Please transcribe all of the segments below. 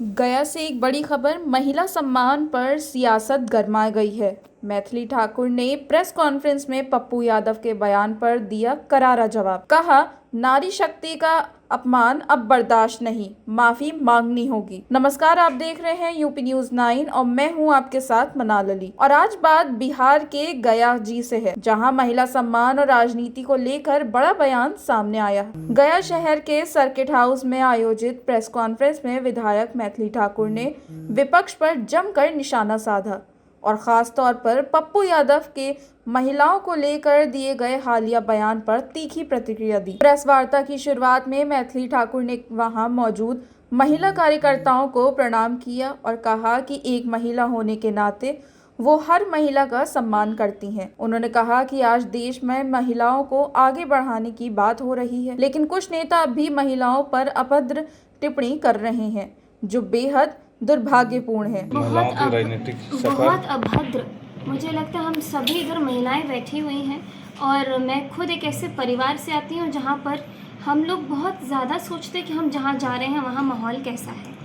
गया से एक बड़ी खबर, महिला सम्मान पर सियासत गरमा गई है। मैथिली ठाकुर ने प्रेस कॉन्फ्रेंस में पप्पू यादव के बयान पर दिया करारा जवाब। कहा, नारी शक्ति का अपमान अब बर्दाश्त नहीं, माफी मांगनी होगी। नमस्कार, आप देख रहे हैं यूपी न्यूज 9 और मैं हूं आपके साथ मनाल अली। और आज बात बिहार के गया जी से है, जहां महिला सम्मान और राजनीति को लेकर बड़ा बयान सामने आया है। गया शहर के सर्किट हाउस में आयोजित प्रेस कॉन्फ्रेंस में विधायक मैथिली ठाकुर ने विपक्ष पर जमकर निशाना साधा और खास तौर पर पप्पू यादव के महिलाओं को लेकर दिए गए हालिया बयान पर तीखी प्रतिक्रिया दी। प्रेस वार्ता की शुरुआत में मैथिली ठाकुर ने वहां मौजूद महिला कार्यकर्ताओं को प्रणाम किया और कहा कि एक महिला होने के नाते वो हर महिला का सम्मान करती हैं। उन्होंने कहा कि आज देश में महिलाओं को आगे बढ़ाने की बात हो रही है, लेकिन कुछ नेता अब भी महिलाओं पर अभद्र टिप्पणी कर रहे हैं, जो बेहद दुर्भाग्यपूर्ण है। बहुत अभद्र। मुझे लगता है हम सभी इधर महिलाएं बैठी हुई हैं और मैं खुद एक ऐसे परिवार से आती हूँ जहाँ पर हम लोग बहुत ज़्यादा सोचते हैं कि हम जहाँ जा रहे हैं वहाँ माहौल कैसा है।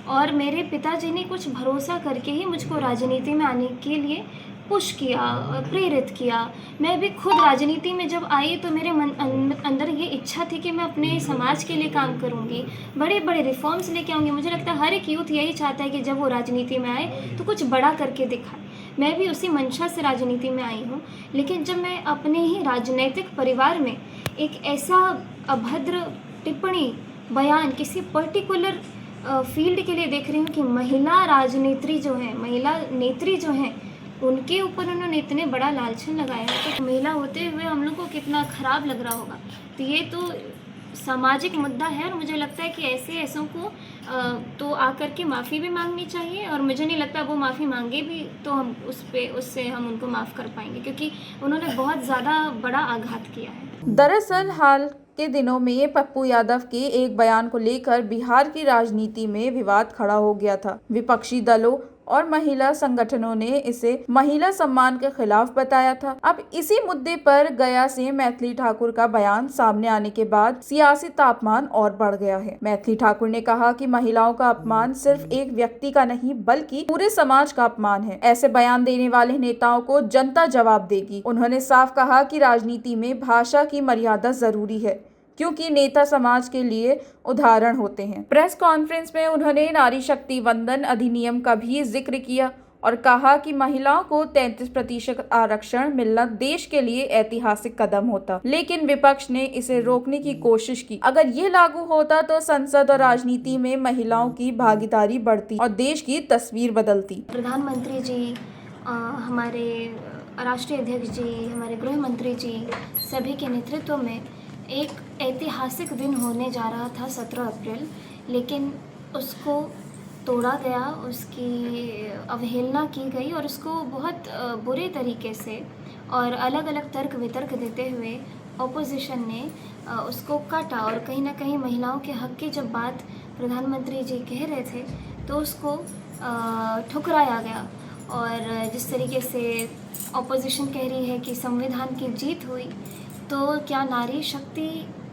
और मेरे पिताजी ने कुछ भरोसा करके ही मुझको राजनीति में आने के लिए पुश किया, प्रेरित किया। मैं भी खुद राजनीति में जब आई तो मेरे अंदर ये इच्छा थी कि मैं अपने समाज के लिए काम करूँगी, बड़े बड़े रिफॉर्म्स लेके आऊँगी। मुझे लगता है हर एक यूथ यही चाहता है कि जब वो राजनीति में आए तो कुछ बड़ा करके दिखाए। मैं भी उसी मंशा से राजनीति में आई हूँ, लेकिन जब मैं अपने ही राजनीतिक परिवार में एक ऐसा अभद्र टिप्पणी, बयान किसी पर्टिकुलर फील्ड के लिए देख रही हूँ कि महिला राजनेत्री जो हैं, महिला नेत्री जो हैं, उनके ऊपर उन्होंने इतने बड़ा लांछन लगाया है, तो महिला होते हुए हम लोग को कितना ख़राब लग रहा होगा। तो ये तो सामाजिक मुद्दा है और मुझे लगता है कि ऐसों को तो आकर के माफ़ी भी मांगनी चाहिए। और मुझे नहीं लगता वो माफ़ी मांगे भी तो हम उससे हम उनको माफ़ कर पाएंगे, क्योंकि उन्होंने बहुत ज़्यादा बड़ा आघात किया है। दरअसल हाल के दिनों में पप्पू यादव के एक बयान को लेकर बिहार की राजनीति में विवाद खड़ा हो गया था। विपक्षी दलों और महिला संगठनों ने इसे महिला सम्मान के खिलाफ बताया था। अब इसी मुद्दे पर गया से मैथिली ठाकुर का बयान सामने आने के बाद सियासी तापमान और बढ़ गया है। मैथिली ठाकुर ने कहा कि महिलाओं का अपमान सिर्फ एक व्यक्ति का नहीं बल्कि पूरे समाज का अपमान है। ऐसे बयान देने वाले नेताओं को जनता जवाब देगी। उन्होंने साफ कहा कि राजनीति में भाषा की मर्यादा जरूरी है, क्योंकि नेता समाज के लिए उदाहरण होते हैं। प्रेस कॉन्फ्रेंस में उन्होंने नारी शक्ति वंदन अधिनियम का भी जिक्र किया और कहा कि महिलाओं को 33% आरक्षण मिलना देश के लिए ऐतिहासिक कदम होता, लेकिन विपक्ष ने इसे रोकने की कोशिश की। अगर ये लागू होता तो संसद और राजनीति में महिलाओं की भागीदारी बढ़ती और देश की तस्वीर बदलती। प्रधानमंत्री जी, हमारे राष्ट्रीय अध्यक्ष जी, हमारे गृह मंत्री जी, सभी के नेतृत्व में एक ऐतिहासिक दिन होने जा रहा था 17 अप्रैल, लेकिन उसको तोड़ा गया, उसकी अवहेलना की गई और उसको बहुत बुरे तरीके से और अलग अलग तर्क वितर्क देते हुए ऑपोजिशन ने उसको काटा। और कहीं ना कहीं महिलाओं के हक की जब बात प्रधानमंत्री जी कह रहे थे तो उसको ठुकराया गया। और जिस तरीके से ऑपोजिशन कह रही है कि संविधान की जीत हुई, तो क्या नारी शक्ति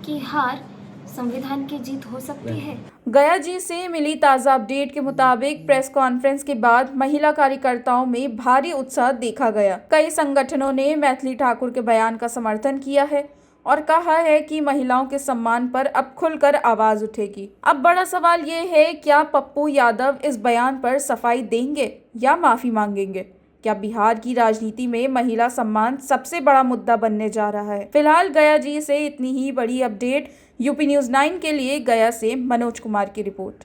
की हार संविधान की जीत हो सकती है? गया जी से मिली ताज़ा अपडेट के मुताबिक प्रेस कॉन्फ्रेंस के बाद महिला कार्यकर्ताओं में भारी उत्साह देखा गया। कई संगठनों ने मैथिली ठाकुर के बयान का समर्थन किया है और कहा है कि महिलाओं के सम्मान पर अब खुलकर आवाज उठेगी। अब बड़ा सवाल ये है, क्या पप्पू यादव इस बयान पर सफाई देंगे या माफी मांगेंगे? क्या बिहार की राजनीति में महिला सम्मान सबसे बड़ा मुद्दा बनने जा रहा है? फिलहाल गया जी से इतनी ही बड़ी अपडेट। यूपी न्यूज 9 के लिए गया से मनोज कुमार की रिपोर्ट।